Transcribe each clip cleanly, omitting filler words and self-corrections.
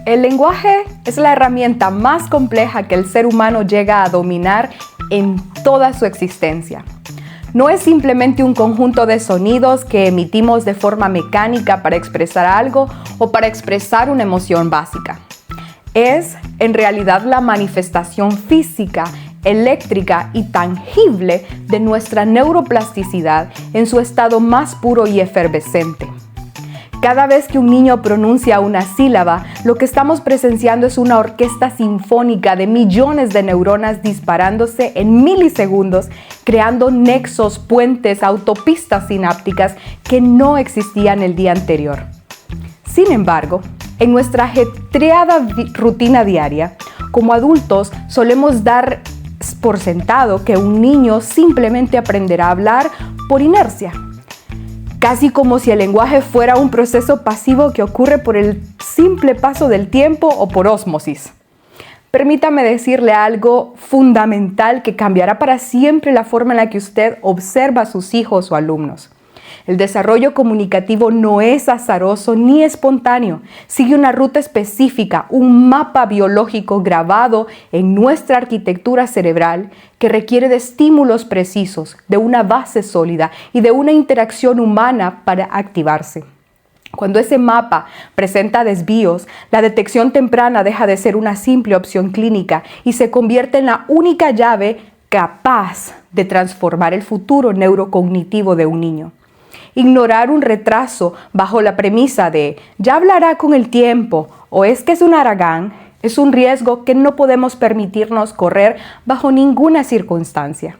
El lenguaje es la herramienta más compleja que el ser humano llega a dominar en toda su existencia. No es simplemente un conjunto de sonidos que emitimos de forma mecánica para expresar algo o para expresar una emoción básica. Es, en realidad, la manifestación física, eléctrica y tangible de nuestra neuroplasticidad en su estado más puro y efervescente. Cada vez que un niño pronuncia una sílaba, lo que estamos presenciando es una orquesta sinfónica de millones de neuronas disparándose en milisegundos, creando nexos, puentes, autopistas sinápticas que no existían el día anterior. Sin embargo, en nuestra ajetreada rutina diaria, como adultos solemos dar por sentado que un niño simplemente aprenderá a hablar por inercia. Casi como si el lenguaje fuera un proceso pasivo que ocurre por el simple paso del tiempo o por ósmosis. Permítame decirle algo fundamental que cambiará para siempre la forma en la que usted observa a sus hijos o alumnos. El desarrollo comunicativo no es azaroso ni espontáneo. Sigue una ruta específica, un mapa biológico grabado en nuestra arquitectura cerebral que requiere de estímulos precisos, de una base sólida y de una interacción humana para activarse. Cuando ese mapa presenta desvíos, la detección temprana deja de ser una simple opción clínica y se convierte en la única llave capaz de transformar el futuro neurocognitivo de un niño. Ignorar un retraso bajo la premisa de ya hablará con el tiempo o es que es un haragán es un riesgo que no podemos permitirnos correr bajo ninguna circunstancia.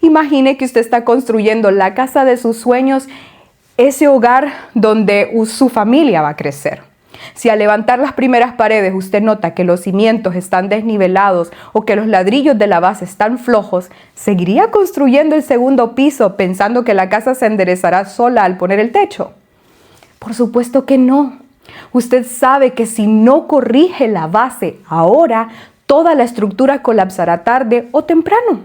Imagine que usted está construyendo la casa de sus sueños, ese hogar donde su familia va a crecer. Si al levantar las primeras paredes usted nota que los cimientos están desnivelados o que los ladrillos de la base están flojos, ¿seguiría construyendo el segundo piso pensando que la casa se enderezará sola al poner el techo? Por supuesto que no. Usted sabe que si no corrige la base ahora, toda la estructura colapsará tarde o temprano.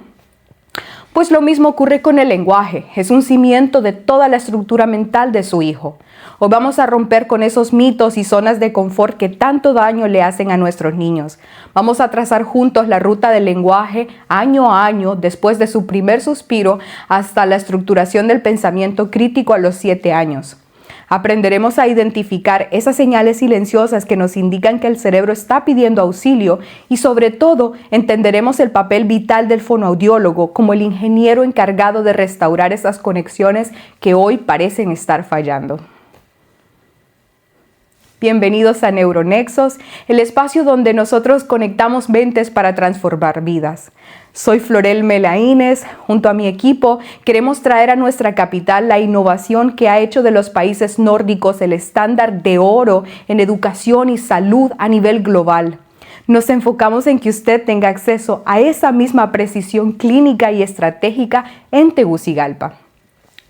Pues lo mismo ocurre con el lenguaje, es un cimiento de toda la estructura mental de su hijo. Hoy vamos a romper con esos mitos y zonas de confort que tanto daño le hacen a nuestros niños. Vamos a trazar juntos la ruta del lenguaje año a año, después de su primer suspiro, hasta la estructuración del pensamiento crítico a los 7 años. Aprenderemos a identificar esas señales silenciosas que nos indican que el cerebro está pidiendo auxilio y sobre todo entenderemos el papel vital del fonoaudiólogo como el ingeniero encargado de restaurar esas conexiones que hoy parecen estar fallando. Bienvenidos a Neuronexos, el espacio donde nosotros conectamos mentes para transformar vidas. Soy Florel Melaínez. Junto a mi equipo queremos traer a nuestra capital la innovación que ha hecho de los países nórdicos el estándar de oro en educación y salud a nivel global. Nos enfocamos en que usted tenga acceso a esa misma precisión clínica y estratégica en Tegucigalpa.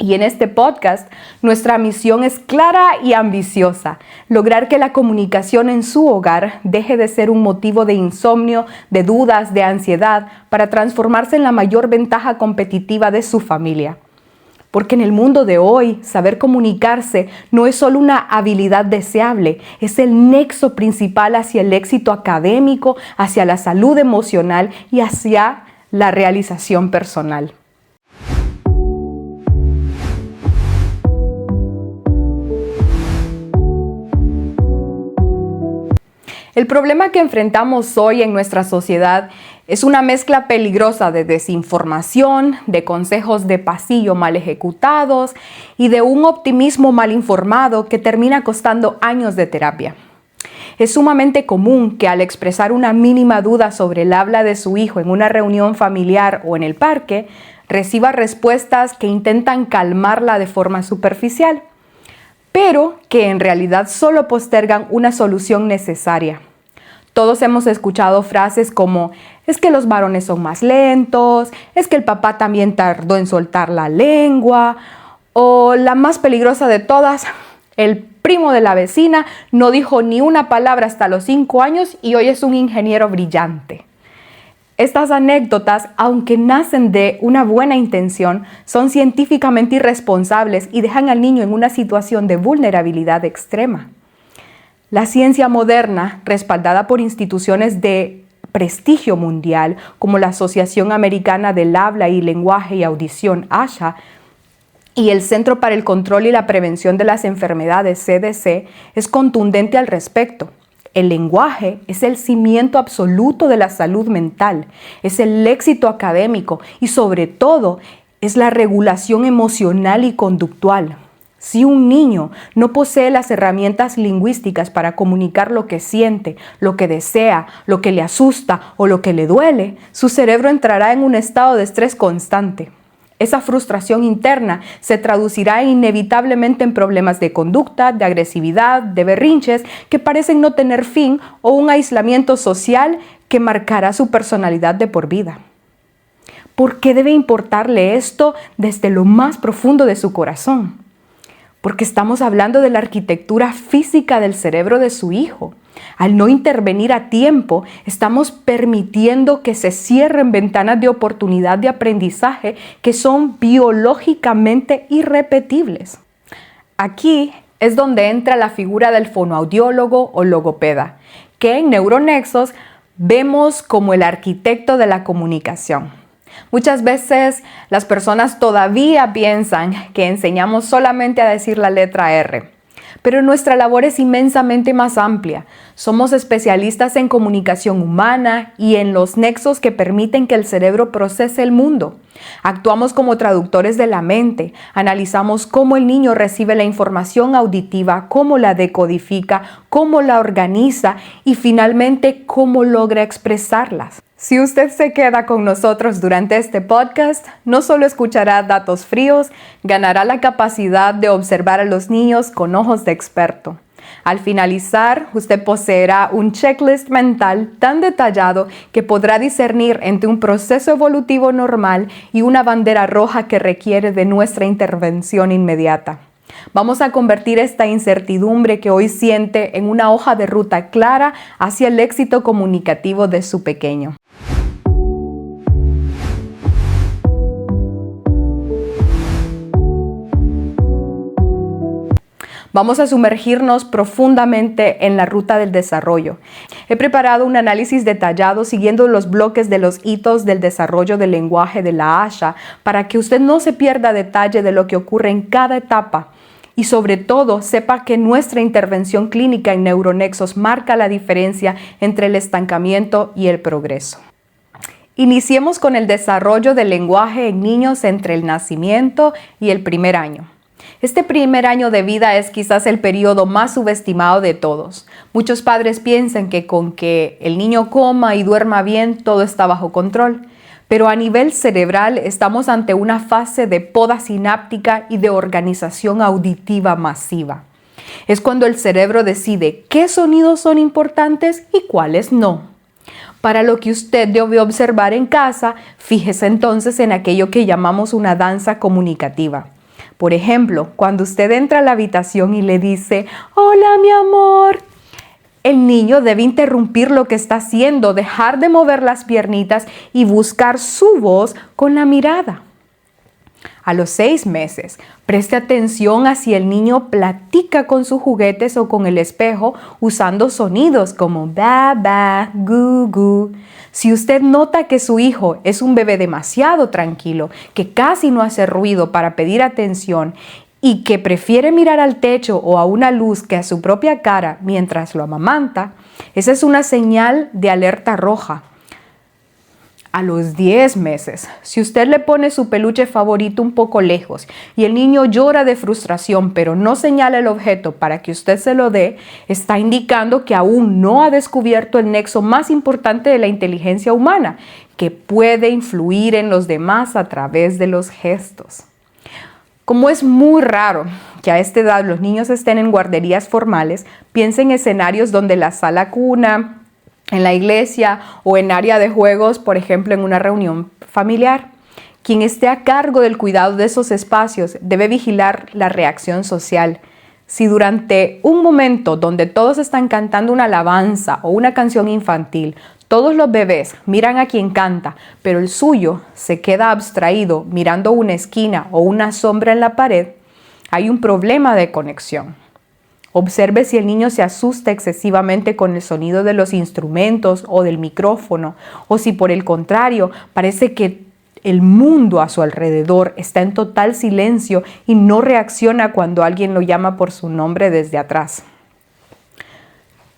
Y en este podcast, nuestra misión es clara y ambiciosa: lograr que la comunicación en su hogar deje de ser un motivo de insomnio, de dudas, de ansiedad, para transformarse en la mayor ventaja competitiva de su familia. Porque en el mundo de hoy, saber comunicarse no es solo una habilidad deseable, es el nexo principal hacia el éxito académico, hacia la salud emocional y hacia la realización personal. El problema que enfrentamos hoy en nuestra sociedad es una mezcla peligrosa de desinformación, de consejos de pasillo mal ejecutados y de un optimismo mal informado que termina costando años de terapia. Es sumamente común que al expresar una mínima duda sobre el habla de su hijo en una reunión familiar o en el parque, reciba respuestas que intentan calmarla de forma superficial, pero que en realidad solo postergan una solución necesaria. Todos hemos escuchado frases como: es que los varones son más lentos, es que el papá también tardó en soltar la lengua, o la más peligrosa de todas, el primo de la vecina, no dijo ni una palabra hasta los 5 años y hoy es un ingeniero brillante. Estas anécdotas, aunque nacen de una buena intención, son científicamente irresponsables y dejan al niño en una situación de vulnerabilidad extrema. La ciencia moderna, respaldada por instituciones de prestigio mundial como la Asociación Americana del Habla y Lenguaje y Audición, ASHA, y el Centro para el Control y la Prevención de las Enfermedades, CDC, es contundente al respecto. El lenguaje es el cimiento absoluto de la salud mental, es el éxito académico y sobre todo es la regulación emocional y conductual. Si un niño no posee las herramientas lingüísticas para comunicar lo que siente, lo que desea, lo que le asusta o lo que le duele, su cerebro entrará en un estado de estrés constante. Esa frustración interna se traducirá inevitablemente en problemas de conducta, de agresividad, de berrinches que parecen no tener fin o un aislamiento social que marcará su personalidad de por vida. ¿Por qué debe importarle esto desde lo más profundo de su corazón? Porque estamos hablando de la arquitectura física del cerebro de su hijo. Al no intervenir a tiempo, estamos permitiendo que se cierren ventanas de oportunidad de aprendizaje que son biológicamente irrepetibles. Aquí es donde entra la figura del fonoaudiólogo o logopeda, que en Neuronexos vemos como el arquitecto de la comunicación. Muchas veces las personas todavía piensan que enseñamos solamente a decir la letra R, pero nuestra labor es inmensamente más amplia. Somos especialistas en comunicación humana y en los nexos que permiten que el cerebro procese el mundo. Actuamos como traductores de la mente, analizamos cómo el niño recibe la información auditiva, cómo la decodifica, cómo la organiza y finalmente cómo logra expresarlas. Si usted se queda con nosotros durante este podcast, no solo escuchará datos fríos, ganará la capacidad de observar a los niños con ojos de experto. Al finalizar, usted poseerá un checklist mental tan detallado que podrá discernir entre un proceso evolutivo normal y una bandera roja que requiere de nuestra intervención inmediata. Vamos a convertir esta incertidumbre que hoy siente en una hoja de ruta clara hacia el éxito comunicativo de su pequeño. Vamos a sumergirnos profundamente en la ruta del desarrollo. He preparado un análisis detallado siguiendo los bloques de los hitos del desarrollo del lenguaje de la ASHA para que usted no se pierda detalle de lo que ocurre en cada etapa y sobre todo sepa que nuestra intervención clínica en Neuronexos marca la diferencia entre el estancamiento y el progreso. Iniciemos con el desarrollo del lenguaje en niños entre el nacimiento y el primer año. Este primer año de vida es quizás el periodo más subestimado de todos. Muchos padres piensan que con que el niño coma y duerma bien, todo está bajo control. Pero a nivel cerebral estamos ante una fase de poda sináptica y de organización auditiva masiva. Es cuando el cerebro decide qué sonidos son importantes y cuáles no. Para lo que usted debe observar en casa, fíjese entonces en aquello que llamamos una danza comunicativa. Por ejemplo, cuando usted entra a la habitación y le dice, «Hola, mi amor», el niño debe interrumpir lo que está haciendo, dejar de mover las piernitas y buscar su voz con la mirada. A los 6 meses, preste atención a si el niño platica con sus juguetes o con el espejo usando sonidos como ba, ba, gu, gu. Si usted nota que su hijo es un bebé demasiado tranquilo, que casi no hace ruido para pedir atención y que prefiere mirar al techo o a una luz que a su propia cara mientras lo amamanta, esa es una señal de alerta roja. A los 10 meses, si usted le pone su peluche favorito un poco lejos y el niño llora de frustración pero no señala el objeto para que usted se lo dé, está indicando que aún no ha descubierto el nexo más importante de la inteligencia humana, que puede influir en los demás a través de los gestos. Como es muy raro que a esta edad los niños estén en guarderías formales, piense en escenarios donde la sala cuna, en la iglesia o en área de juegos, por ejemplo, en una reunión familiar. Quien esté a cargo del cuidado de esos espacios debe vigilar la reacción social. Si durante un momento donde todos están cantando una alabanza o una canción infantil, todos los bebés miran a quien canta, pero el suyo se queda abstraído mirando una esquina o una sombra en la pared, hay un problema de conexión. Observe si el niño se asusta excesivamente con el sonido de los instrumentos o del micrófono, o si por el contrario parece que el mundo a su alrededor está en total silencio y no reacciona cuando alguien lo llama por su nombre desde atrás.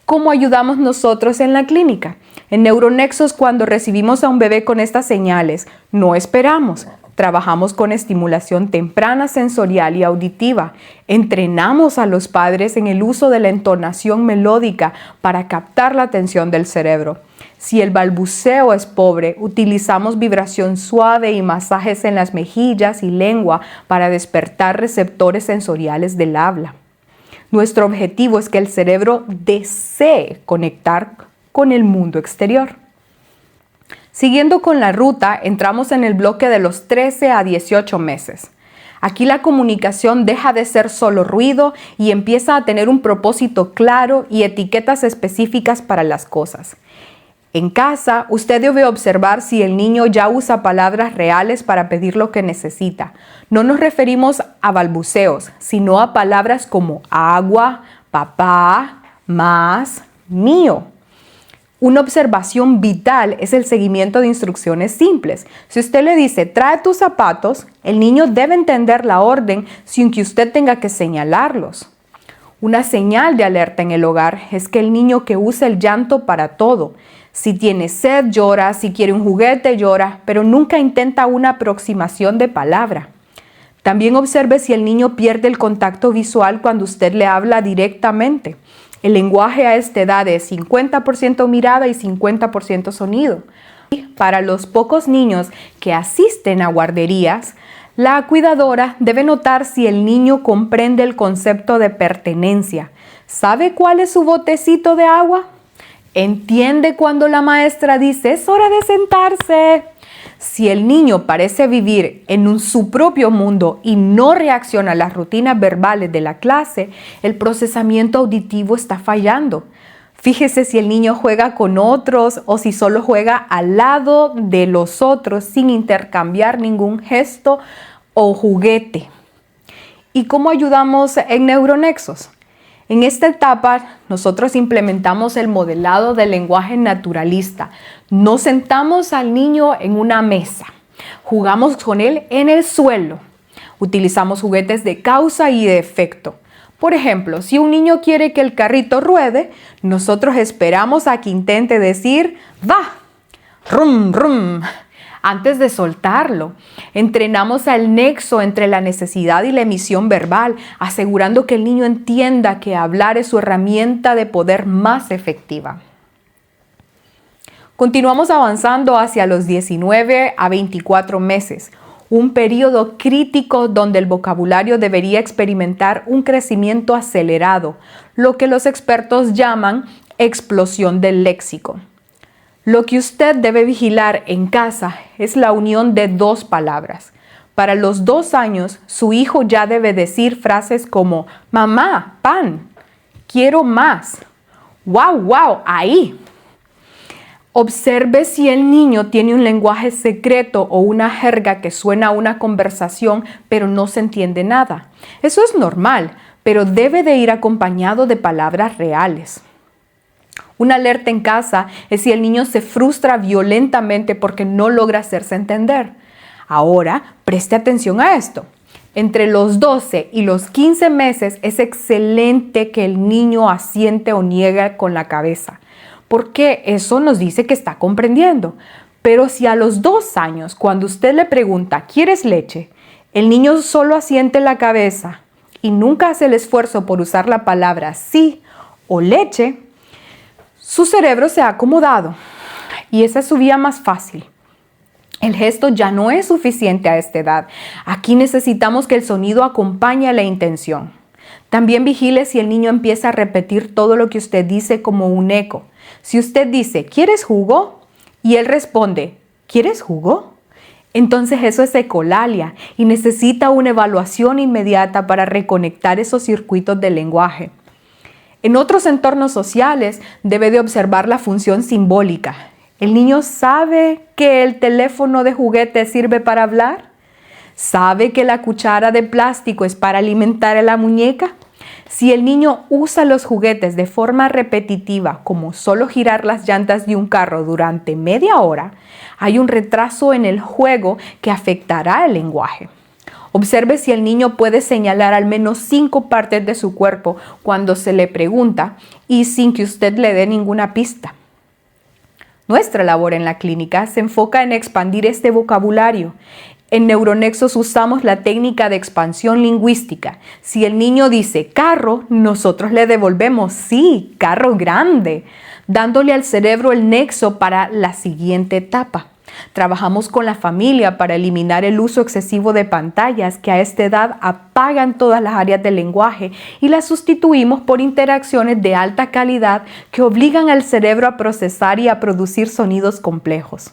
¿Cómo ayudamos nosotros en la clínica? En Neuronexos, cuando recibimos a un bebé con estas señales, no esperamos. Trabajamos con estimulación temprana sensorial y auditiva. Entrenamos a los padres en el uso de la entonación melódica para captar la atención del cerebro. Si el balbuceo es pobre, utilizamos vibración suave y masajes en las mejillas y lengua para despertar receptores sensoriales del habla. Nuestro objetivo es que el cerebro desee conectar con el mundo exterior. Siguiendo con la ruta, entramos en el bloque de los 13 a 18 meses. Aquí la comunicación deja de ser solo ruido y empieza a tener un propósito claro y etiquetas específicas para las cosas. En casa, usted debe observar si el niño ya usa palabras reales para pedir lo que necesita. No nos referimos a balbuceos, sino a palabras como agua, papá, más, mío. Una observación vital es el seguimiento de instrucciones simples. Si usted le dice, trae tus zapatos, el niño debe entender la orden sin que usted tenga que señalarlos. Una señal de alerta en el hogar es que el niño que usa el llanto para todo. Si tiene sed, llora, si quiere un juguete, llora, pero nunca intenta una aproximación de palabra. También observe si el niño pierde el contacto visual cuando usted le habla directamente. El lenguaje a esta edad es 50% mirada y 50% sonido. Para los pocos niños que asisten a guarderías, la cuidadora debe notar si el niño comprende el concepto de pertenencia. ¿Sabe cuál es su botecito de agua? ¿Entiende cuando la maestra dice, es hora de sentarse? Si el niño parece vivir en su propio mundo y no reacciona a las rutinas verbales de la clase, el procesamiento auditivo está fallando. Fíjese si el niño juega con otros o si solo juega al lado de los otros sin intercambiar ningún gesto o juguete. ¿Y cómo ayudamos en Neuronexos? En esta etapa, nosotros implementamos el modelado del lenguaje naturalista. Nos sentamos al niño en una mesa. Jugamos con él en el suelo. Utilizamos juguetes de causa y de efecto. Por ejemplo, si un niño quiere que el carrito ruede, nosotros esperamos a que intente decir, va, rum, rum, antes de soltarlo. Entrenamos al nexo entre la necesidad y la emisión verbal, asegurando que el niño entienda que hablar es su herramienta de poder más efectiva. Continuamos avanzando hacia los 19 a 24 meses, un periodo crítico donde el vocabulario debería experimentar un crecimiento acelerado, lo que los expertos llaman explosión del léxico. Lo que usted debe vigilar en casa es la unión de dos palabras. Para los 2 años, su hijo ya debe decir frases como mamá, pan, quiero más, wow, wow, ahí. Observe si el niño tiene un lenguaje secreto o una jerga que suena a una conversación, pero no se entiende nada. Eso es normal, pero debe de ir acompañado de palabras reales. Una alerta en casa es si el niño se frustra violentamente porque no logra hacerse entender. Ahora, preste atención a esto. Entre los 12 y los 15 meses es excelente que el niño asiente o niegue con la cabeza, porque eso nos dice que está comprendiendo. Pero si a los 2 años, cuando usted le pregunta, ¿quieres leche?, el niño solo asiente la cabeza y nunca hace el esfuerzo por usar la palabra sí o leche, su cerebro se ha acomodado y esa es su vía más fácil. El gesto ya no es suficiente a esta edad. Aquí necesitamos que el sonido acompañe a la intención. También vigile si el niño empieza a repetir todo lo que usted dice como un eco. Si usted dice, ¿quieres jugo?, y él responde, ¿quieres jugo?, Entonces eso es ecolalia y necesita una evaluación inmediata para reconectar esos circuitos del lenguaje. En otros entornos sociales debe de observar la función simbólica. ¿El niño sabe que el teléfono de juguete sirve para hablar? ¿Sabe que la cuchara de plástico es para alimentar a la muñeca? Si el niño usa los juguetes de forma repetitiva, como solo girar las llantas de un carro durante media hora, hay un retraso en el juego que afectará el lenguaje. Observe si el niño puede señalar al menos 5 partes de su cuerpo cuando se le pregunta y sin que usted le dé ninguna pista. Nuestra labor en la clínica se enfoca en expandir este vocabulario. En Neuronexos usamos la técnica de expansión lingüística. Si el niño dice carro, nosotros le devolvemos sí, carro grande, dándole al cerebro el nexo para la siguiente etapa. Trabajamos con la familia para eliminar el uso excesivo de pantallas que a esta edad apagan todas las áreas del lenguaje y las sustituimos por interacciones de alta calidad que obligan al cerebro a procesar y a producir sonidos complejos.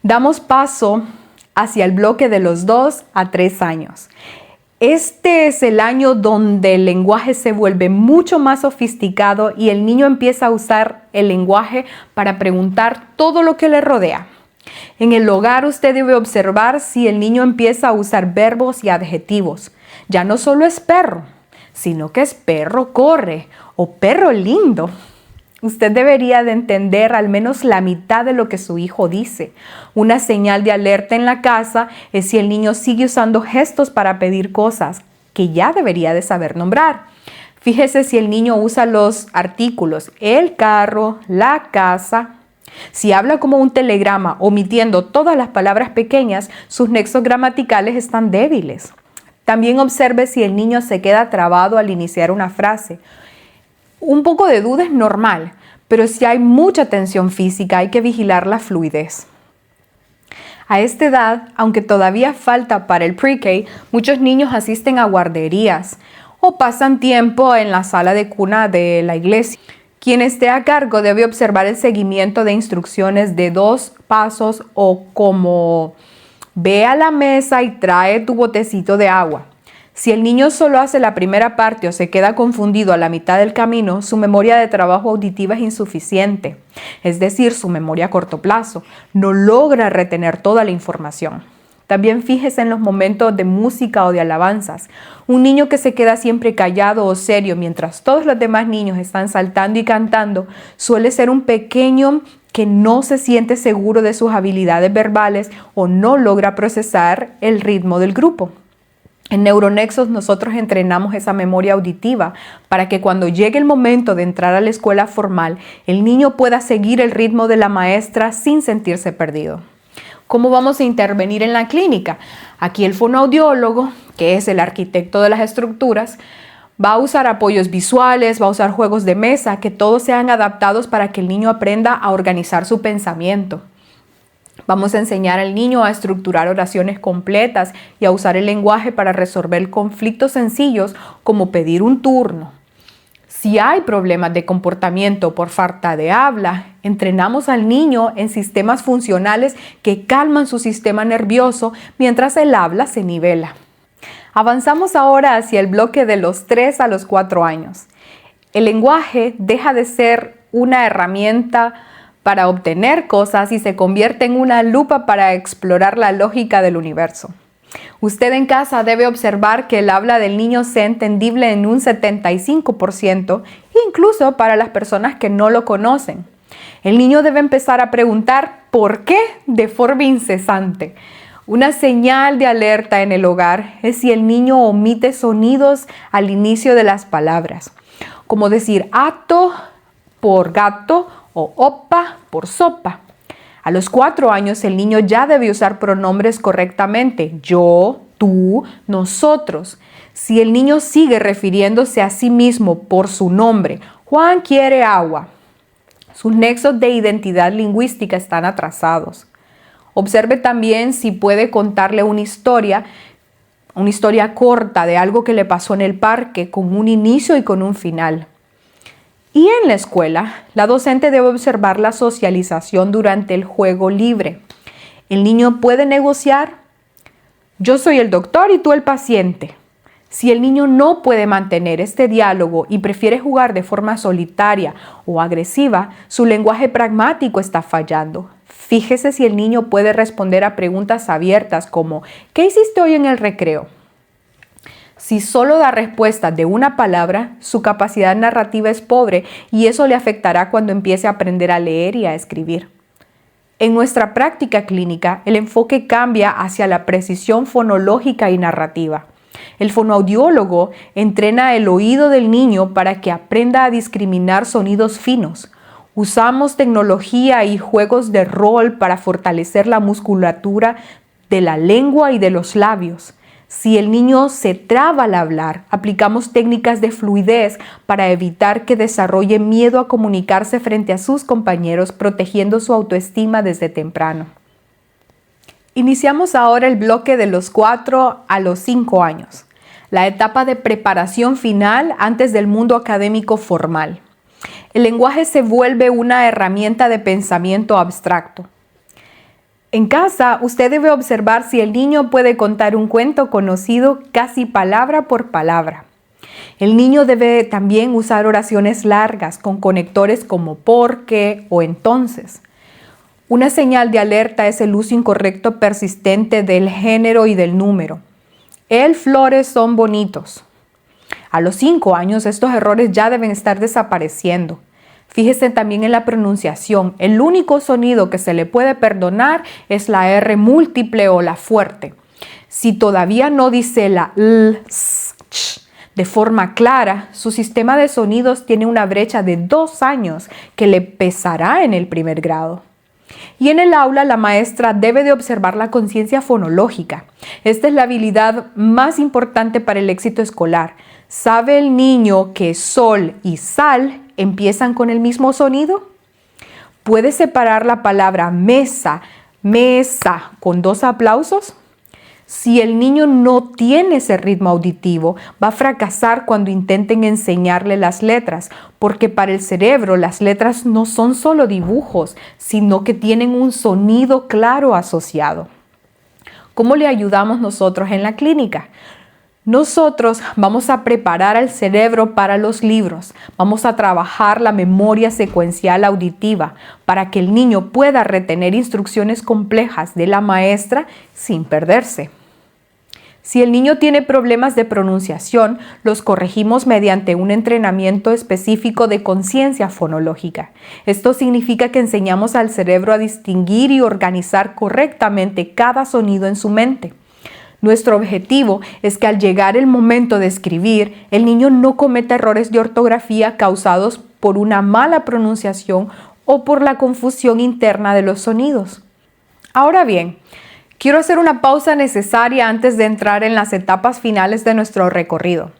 Damos paso hacia el bloque de los 2 a 3 años. Este es el año donde el lenguaje se vuelve mucho más sofisticado y el niño empieza a usar el lenguaje para preguntar todo lo que le rodea. En el hogar usted debe observar si el niño empieza a usar verbos y adjetivos. Ya no solo es perro, sino que es perro corre o perro lindo. Usted debería de entender al menos la mitad de lo que su hijo dice. Una señal de alerta en la casa es si el niño sigue usando gestos para pedir cosas que ya debería de saber nombrar. Fíjese si el niño usa los artículos el carro, la casa. Si habla como un telegrama, omitiendo todas las palabras pequeñas, sus nexos gramaticales están débiles. También observe si el niño se queda trabado al iniciar una frase. Un poco de duda es normal, pero si hay mucha tensión física hay que vigilar la fluidez. A esta edad, aunque todavía falta para el pre-K, muchos niños asisten a guarderías o pasan tiempo en la sala de cuna de la iglesia. Quien esté a cargo debe observar el seguimiento de instrucciones de 2 pasos o como ve a la mesa y trae tu botecito de agua. Si el niño solo hace la primera parte o se queda confundido a la mitad del camino, su memoria de trabajo auditiva es insuficiente, es decir, su memoria a corto plazo. No logra retener toda la información. También fíjese en los momentos de música o de alabanzas. Un niño que se queda siempre callado o serio mientras todos los demás niños están saltando y cantando suele ser un pequeño que no se siente seguro de sus habilidades verbales o no logra procesar el ritmo del grupo. En Neuronexos nosotros entrenamos esa memoria auditiva para que cuando llegue el momento de entrar a la escuela formal, el niño pueda seguir el ritmo de la maestra sin sentirse perdido. ¿Cómo vamos a intervenir en la clínica? Aquí el fonoaudiólogo, que es el arquitecto de las estructuras, va a usar apoyos visuales, va a usar juegos de mesa, que todos sean adaptados para que el niño aprenda a organizar su pensamiento. Vamos a enseñar al niño a estructurar oraciones completas y a usar el lenguaje para resolver conflictos sencillos como pedir un turno. Si hay problemas de comportamiento por falta de habla, entrenamos al niño en sistemas funcionales que calman su sistema nervioso mientras el habla se nivela. Avanzamos ahora hacia el bloque de los 3 a los 4 años. El lenguaje deja de ser una herramienta para obtener cosas y se convierte en una lupa para explorar la lógica del universo. Usted en casa debe observar que el habla del niño sea entendible en un 75%, incluso para las personas que no lo conocen. El niño debe empezar a preguntar ¿por qué? De forma incesante. Una señal de alerta en el hogar es si el niño omite sonidos al inicio de las palabras, como decir ato por gato o opa por sopa. A los 4 años el niño ya debe usar pronombres correctamente, yo, tú, nosotros. Si el niño sigue refiriéndose a sí mismo por su nombre, Juan quiere agua, sus nexos de identidad lingüística están atrasados. Observe también si puede contarle una historia una historia corta de algo que le pasó en el parque con un inicio y con un final. Y en la escuela, la docente debe observar la socialización durante el juego libre. El niño puede negociar: yo soy el doctor y tú el paciente. Si el niño no puede mantener este diálogo y prefiere jugar de forma solitaria o agresiva, su lenguaje pragmático está fallando. Fíjese si el niño puede responder a preguntas abiertas como ¿qué hiciste hoy en el recreo? Si solo da respuesta de una palabra, su capacidad narrativa es pobre y eso le afectará cuando empiece a aprender a leer y a escribir. En nuestra práctica clínica, el enfoque cambia hacia la precisión fonológica y narrativa. El fonoaudiólogo entrena el oído del niño para que aprenda a discriminar sonidos finos. Usamos tecnología y juegos de rol para fortalecer la musculatura de la lengua y de los labios. Si el niño se traba al hablar, aplicamos técnicas de fluidez para evitar que desarrolle miedo a comunicarse frente a sus compañeros, protegiendo su autoestima desde temprano. Iniciamos ahora el bloque de los 4 a los 5 años, la etapa de preparación final antes del mundo académico formal. El lenguaje se vuelve una herramienta de pensamiento abstracto. En casa, usted debe observar si el niño puede contar un cuento conocido casi palabra por palabra. El niño debe también usar oraciones largas con conectores como porque o entonces. Una señal de alerta es el uso incorrecto persistente del género y del número. Flores son bonitos. A los 5 años estos errores ya deben estar desapareciendo. Fíjese también en la pronunciación. El único sonido que se le puede perdonar es la R múltiple o la fuerte. Si todavía no dice la L, S, Ch de forma clara, su sistema de sonidos tiene una brecha de 2 años que le pesará en el primer grado. Y en el aula, la maestra debe de observar la conciencia fonológica. Esta es la habilidad más importante para el éxito escolar. ¿Sabe el niño que sol y sal empiezan con el mismo sonido? ¿Puede separar la palabra mesa, mesa con 2 aplausos? Si el niño no tiene ese ritmo auditivo, va a fracasar cuando intenten enseñarle las letras, porque para el cerebro las letras no son solo dibujos, sino que tienen un sonido claro asociado. ¿Cómo le ayudamos nosotros en la clínica? Nosotros vamos a preparar al cerebro para los libros, vamos a trabajar la memoria secuencial auditiva para que el niño pueda retener instrucciones complejas de la maestra sin perderse. Si el niño tiene problemas de pronunciación, los corregimos mediante un entrenamiento específico de conciencia fonológica. Esto significa que enseñamos al cerebro a distinguir y organizar correctamente cada sonido en su mente. Nuestro objetivo es que al llegar el momento de escribir, el niño no cometa errores de ortografía causados por una mala pronunciación o por la confusión interna de los sonidos. Ahora bien, quiero hacer una pausa necesaria antes de entrar en las etapas finales de nuestro recorrido.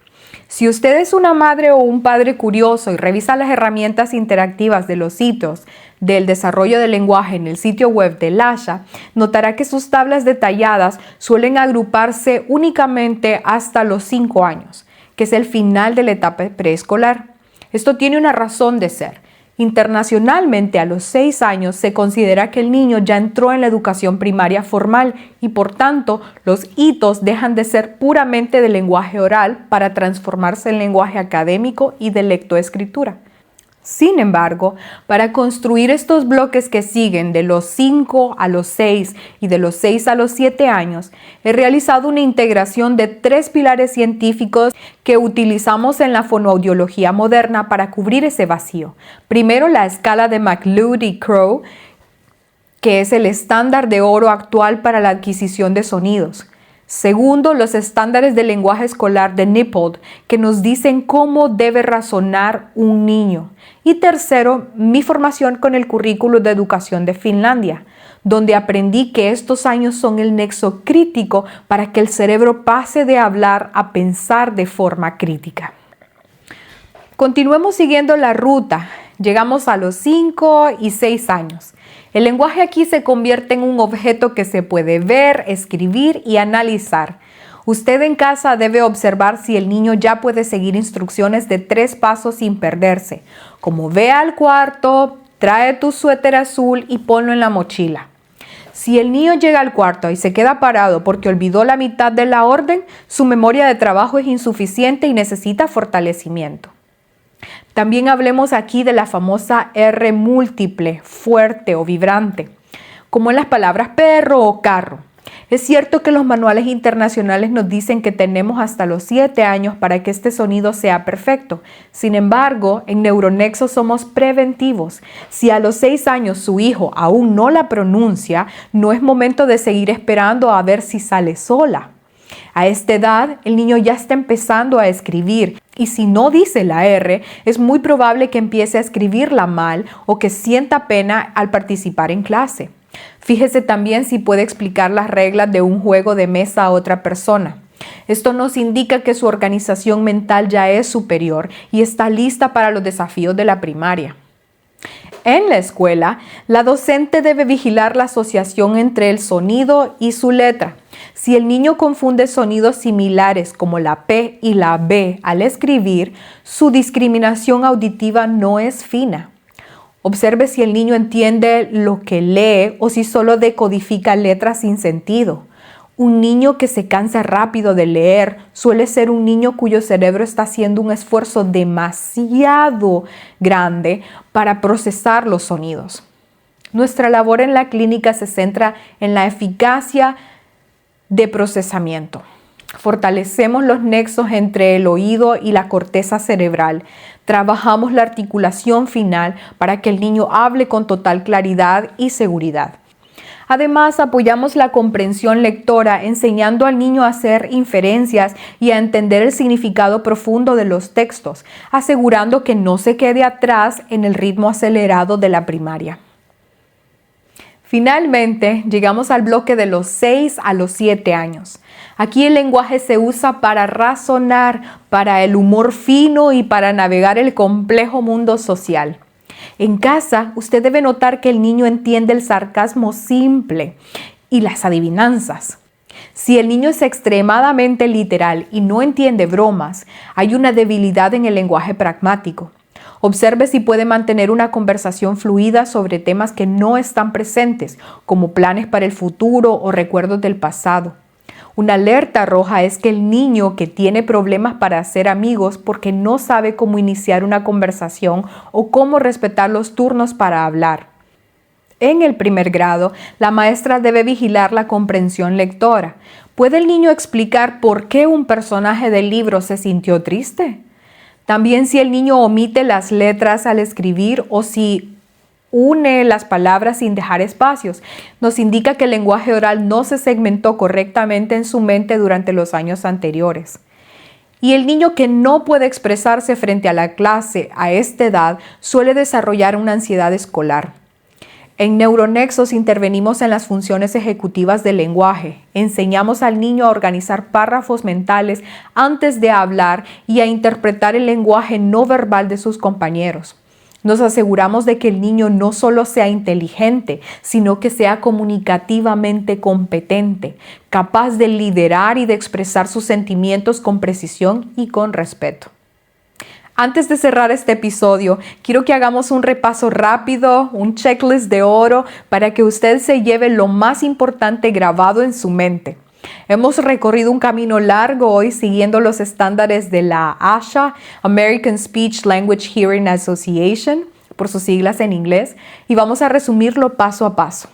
Si usted es una madre o un padre curioso y revisa las herramientas interactivas de los hitos del desarrollo del lenguaje en el sitio web de Lasha, notará que sus tablas detalladas suelen agruparse únicamente hasta los 5 años, que es el final de la etapa preescolar. Esto tiene una razón de ser. Internacionalmente, a los 6 años se considera que el niño ya entró en la educación primaria formal y por tanto los hitos dejan de ser puramente de lenguaje oral para transformarse en lenguaje académico y de lectoescritura. Sin embargo, para construir estos bloques que siguen de los 5 a los 6 y de los 6 a los 7 años, he realizado una integración de 3 pilares científicos que utilizamos en la fonoaudiología moderna para cubrir ese vacío. Primero, la escala de McLeod y Crowe, que es el estándar de oro actual para la adquisición de sonidos. Segundo, los estándares del lenguaje escolar de Nippold, que nos dicen cómo debe razonar un niño. Y tercero, mi formación con el currículo de educación de Finlandia, donde aprendí que estos años son el nexo crítico para que el cerebro pase de hablar a pensar de forma crítica. Continuemos siguiendo la ruta. Llegamos a los 5 y 6 años. El lenguaje aquí se convierte en un objeto que se puede ver, escribir y analizar. Usted en casa debe observar si el niño ya puede seguir instrucciones de 3 pasos sin perderse, como ve al cuarto, trae tu suéter azul y ponlo en la mochila. Si el niño llega al cuarto y se queda parado porque olvidó la mitad de la orden, su memoria de trabajo es insuficiente y necesita fortalecimiento. También hablemos aquí de la famosa R múltiple, fuerte o vibrante, como en las palabras perro o carro. Es cierto que los manuales internacionales nos dicen que tenemos hasta los 7 años para que este sonido sea perfecto. Sin embargo, en Neuronexo somos preventivos. Si a los 6 años su hijo aún no la pronuncia, no es momento de seguir esperando a ver si sale sola. A esta edad, el niño ya está empezando a escribir y si no dice la R, es muy probable que empiece a escribirla mal o que sienta pena al participar en clase. Fíjese también si puede explicar las reglas de un juego de mesa a otra persona. Esto nos indica que su organización mental ya es superior y está lista para los desafíos de la primaria. En la escuela, la docente debe vigilar la asociación entre el sonido y su letra. Si el niño confunde sonidos similares como la P y la B al escribir, su discriminación auditiva no es fina. Observe si el niño entiende lo que lee o si solo decodifica letras sin sentido. Un niño que se cansa rápido de leer suele ser un niño cuyo cerebro está haciendo un esfuerzo demasiado grande para procesar los sonidos. Nuestra labor en la clínica se centra en la eficacia de procesamiento. Fortalecemos los nexos entre el oído y la corteza cerebral. Trabajamos la articulación final para que el niño hable con total claridad y seguridad. Además, apoyamos la comprensión lectora, enseñando al niño a hacer inferencias y a entender el significado profundo de los textos, asegurando que no se quede atrás en el ritmo acelerado de la primaria. Finalmente, llegamos al bloque de los 6 a los 7 años. Aquí el lenguaje se usa para razonar, para el humor fino y para navegar el complejo mundo social. En casa, usted debe notar que el niño entiende el sarcasmo simple y las adivinanzas. Si el niño es extremadamente literal y no entiende bromas, hay una debilidad en el lenguaje pragmático. Observe si puede mantener una conversación fluida sobre temas que no están presentes, como planes para el futuro o recuerdos del pasado. Una alerta roja es que el niño que tiene problemas para hacer amigos porque no sabe cómo iniciar una conversación o cómo respetar los turnos para hablar. En el primer grado, la maestra debe vigilar la comprensión lectora. ¿Puede el niño explicar por qué un personaje del libro se sintió triste? También si el niño omite las letras al escribir o si une las palabras sin dejar espacios, nos indica que el lenguaje oral no se segmentó correctamente en su mente durante los años anteriores. Y el niño que no puede expresarse frente a la clase a esta edad suele desarrollar una ansiedad escolar. En Neuronexos intervenimos en las funciones ejecutivas del lenguaje. Enseñamos al niño a organizar párrafos mentales antes de hablar y a interpretar el lenguaje no verbal de sus compañeros. Nos aseguramos de que el niño no solo sea inteligente, sino que sea comunicativamente competente, capaz de liderar y de expresar sus sentimientos con precisión y con respeto. Antes de cerrar este episodio, quiero que hagamos un repaso rápido, un checklist de oro, para que usted se lleve lo más importante grabado en su mente. Hemos recorrido un camino largo hoy siguiendo los estándares de la ASHA, American Speech Language Hearing Association, por sus siglas en inglés, y vamos a resumirlo paso a paso.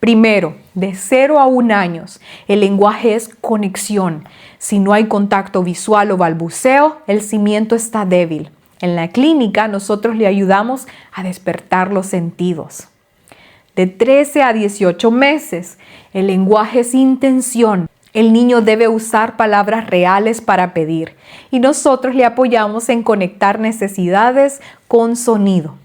Primero, de 0 a 1 años, el lenguaje es conexión. Si no hay contacto visual o balbuceo, el cimiento está débil. En la clínica, nosotros le ayudamos a despertar los sentidos. De 13 a 18 meses, el lenguaje es intención. El niño debe usar palabras reales para pedir y nosotros le apoyamos en conectar necesidades con sonido.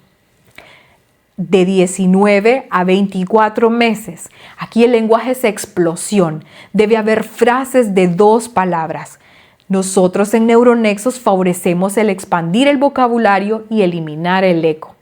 De 19 a 24 meses, aquí el lenguaje es explosión. Debe haber frases de 2 palabras. Nosotros en Neuronexos favorecemos el expandir el vocabulario y eliminar el eco.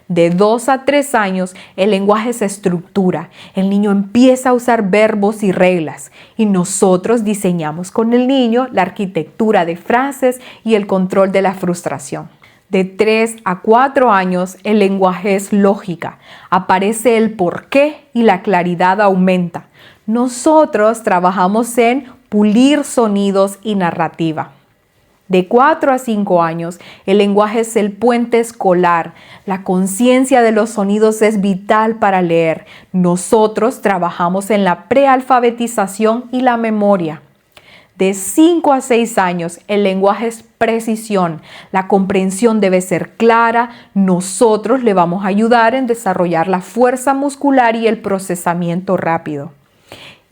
De 2 a 3 años, el lenguaje se estructura. El niño empieza a usar verbos y reglas. Y nosotros diseñamos con el niño la arquitectura de frases y el control de la frustración. De 3 a 4 años, el lenguaje es lógica. Aparece el porqué y la claridad aumenta. Nosotros trabajamos en pulir sonidos y narrativa. De 4 a 5 años, el lenguaje es el puente escolar. La conciencia de los sonidos es vital para leer. Nosotros trabajamos en la prealfabetización y la memoria. De 5 a 6 años, el lenguaje es precisión. La comprensión debe ser clara. Nosotros le vamos a ayudar en desarrollar la fuerza muscular y el procesamiento rápido.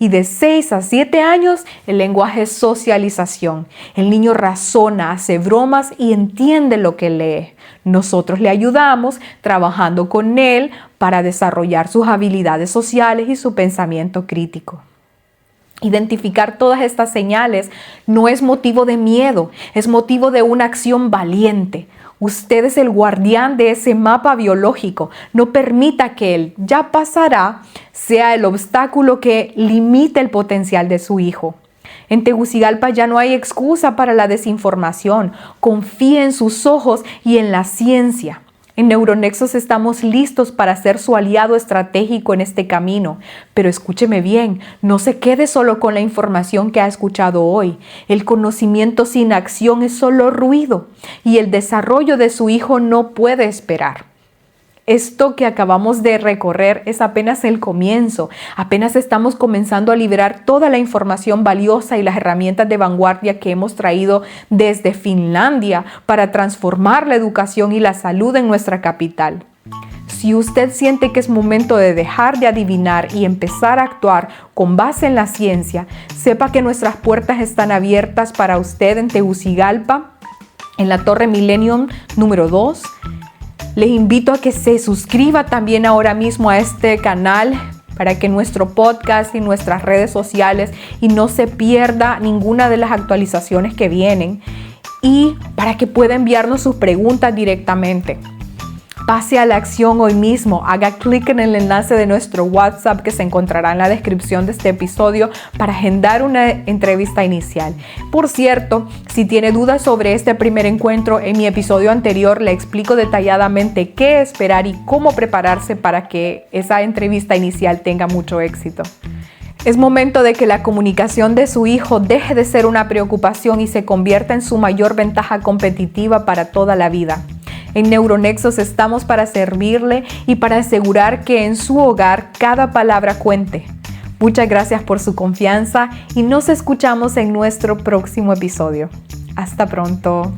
Y de 6 a 7 años, el lenguaje es socialización. El niño razona, hace bromas y entiende lo que lee. Nosotros le ayudamos trabajando con él para desarrollar sus habilidades sociales y su pensamiento crítico. Identificar todas estas señales no es motivo de miedo, es motivo de una acción valiente. Usted es el guardián de ese mapa biológico. No permita que él ya pasará sea el obstáculo que limite el potencial de su hijo. En Tegucigalpa ya no hay excusa para la desinformación. Confíe en sus ojos y en la ciencia. En Neuronexos estamos listos para ser su aliado estratégico en este camino. Pero escúcheme bien, no se quede solo con la información que ha escuchado hoy. El conocimiento sin acción es solo ruido y el desarrollo de su hijo no puede esperar. Esto que acabamos de recorrer es apenas el comienzo. Apenas estamos comenzando a liberar toda la información valiosa y las herramientas de vanguardia que hemos traído desde Finlandia para transformar la educación y la salud en nuestra capital. Si usted siente que es momento de dejar de adivinar y empezar a actuar con base en la ciencia, sepa que nuestras puertas están abiertas para usted en Tegucigalpa, en la Torre Millennium número 2. Les invito a que se suscriba también ahora mismo a este canal para que nuestro podcast y nuestras redes sociales y no se pierda ninguna de las actualizaciones que vienen y para que pueda enviarnos sus preguntas directamente. Pase a la acción hoy mismo, haga clic en el enlace de nuestro WhatsApp que se encontrará en la descripción de este episodio para agendar una entrevista inicial. Por cierto, si tiene dudas sobre este primer encuentro, en mi episodio anterior le explico detalladamente qué esperar y cómo prepararse para que esa entrevista inicial tenga mucho éxito. Es momento de que la comunicación de su hijo deje de ser una preocupación y se convierta en su mayor ventaja competitiva para toda la vida. En Neuronexos estamos para servirle y para asegurar que en su hogar cada palabra cuente. Muchas gracias por su confianza y nos escuchamos en nuestro próximo episodio. Hasta pronto.